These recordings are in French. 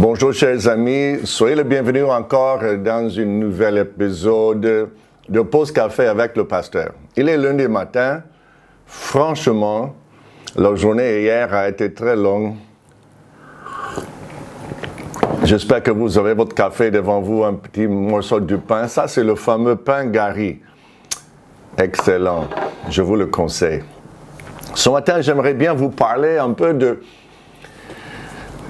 Bonjour chers amis, soyez les bienvenus encore dans un nouvel épisode de Pause Café avec le pasteur. Il est lundi matin, franchement, la journée hier a été très longue. J'espère que vous avez votre café devant vous, un petit morceau de pain. Ça c'est le fameux pain Gary. Excellent, je vous le conseille. Ce matin, j'aimerais bien vous parler un peu de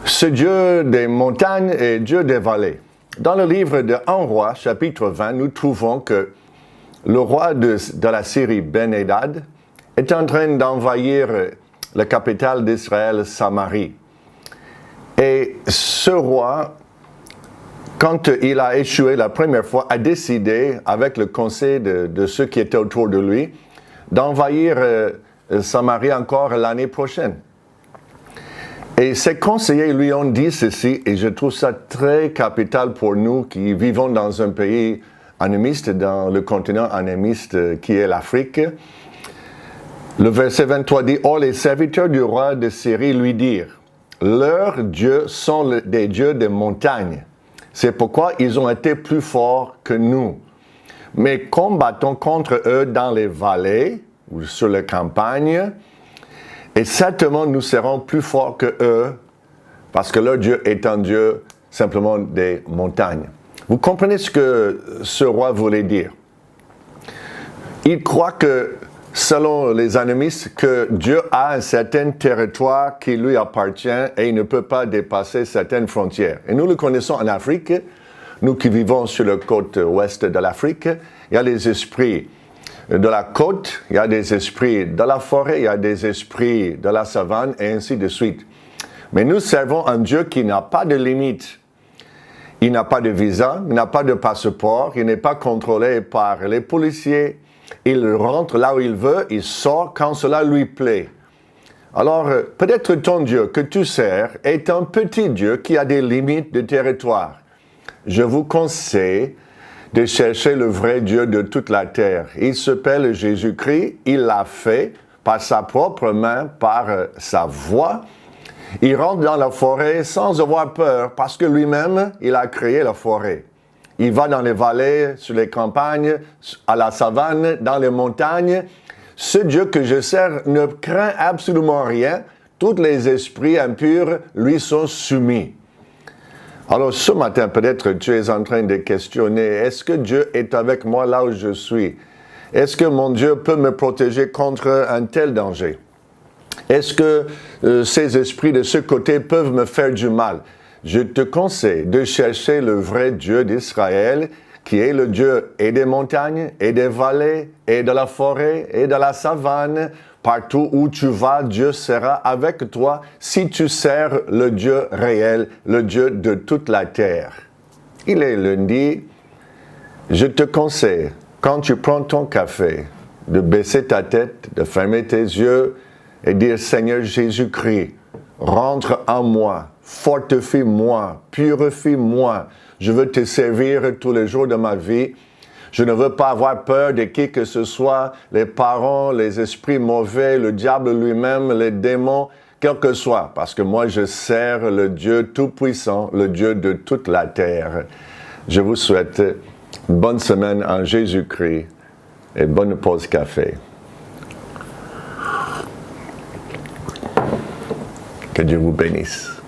ce Dieu des montagnes et Dieu des vallées. Dans le livre de 1 roi, chapitre 20, nous trouvons que le roi de la Syrie, Ben-Hadad, est en train d'envahir la capitale d'Israël, Samarie. Et ce roi, quand il a échoué la première fois, a décidé, avec le conseil de ceux qui étaient autour de lui, d'envahir Samarie encore l'année prochaine. Et ses conseillers lui ont dit ceci, et je trouve ça très capital pour nous qui vivons dans un pays animiste, dans le continent animiste qui est l'Afrique. Le verset 23 dit « Or les serviteurs du roi de Syrie lui dirent, leurs dieux sont des dieux des montagnes. C'est pourquoi ils ont été plus forts que nous. Mais combattons contre eux dans les vallées ou sur les campagnes, et certainement, nous serons plus forts que eux, parce que leur Dieu est un Dieu simplement des montagnes. » Vous comprenez ce que ce roi voulait dire? Il croit que, selon les animistes, que Dieu a un certain territoire qui lui appartient et il ne peut pas dépasser certaines frontières. Et nous le connaissons en Afrique, nous qui vivons sur la côte ouest de l'Afrique, il y a les esprits de la côte, il y a des esprits de la forêt, il y a des esprits de la savane, et ainsi de suite. Mais nous servons un Dieu qui n'a pas de limite. Il n'a pas de visa, il n'a pas de passeport, il n'est pas contrôlé par les policiers. Il rentre là où il veut, il sort quand cela lui plaît. Alors, peut-être ton Dieu que tu sers est un petit Dieu qui a des limites de territoire. Je vous conseille de chercher le vrai Dieu de toute la terre. Il s'appelle Jésus-Christ, il l'a fait par sa propre main, par sa voix. Il rentre dans la forêt sans avoir peur, parce que lui-même, il a créé la forêt. Il va dans les vallées, sur les campagnes, à la savane, dans les montagnes. Ce Dieu que je sers ne craint absolument rien. Tous les esprits impurs lui sont soumis. Alors ce matin, peut-être tu es en train de questionner, est-ce que Dieu est avec moi là où je suis? Est-ce que mon Dieu peut me protéger contre un tel danger? Est-ce que ces esprits de ce côté peuvent me faire du mal? Je te conseille de chercher le vrai Dieu d'Israël, qui est le Dieu et des montagnes, et des vallées, et de la forêt, et de la savane. Partout où tu vas, Dieu sera avec toi si tu sers le Dieu réel, le Dieu de toute la terre. Il est lundi. Je te conseille, quand tu prends ton café, de baisser ta tête, de fermer tes yeux et dire « Seigneur Jésus-Christ, rentre en moi, fortifie-moi, purifie-moi. Je veux te servir tous les jours de ma vie. » Je ne veux pas avoir peur de qui que ce soit, les parents, les esprits mauvais, le diable lui-même, les démons, quel que soit. Parce que moi, je sers le Dieu Tout-Puissant, le Dieu de toute la terre. Je vous souhaite une bonne semaine en Jésus-Christ et bonne pause café. Que Dieu vous bénisse.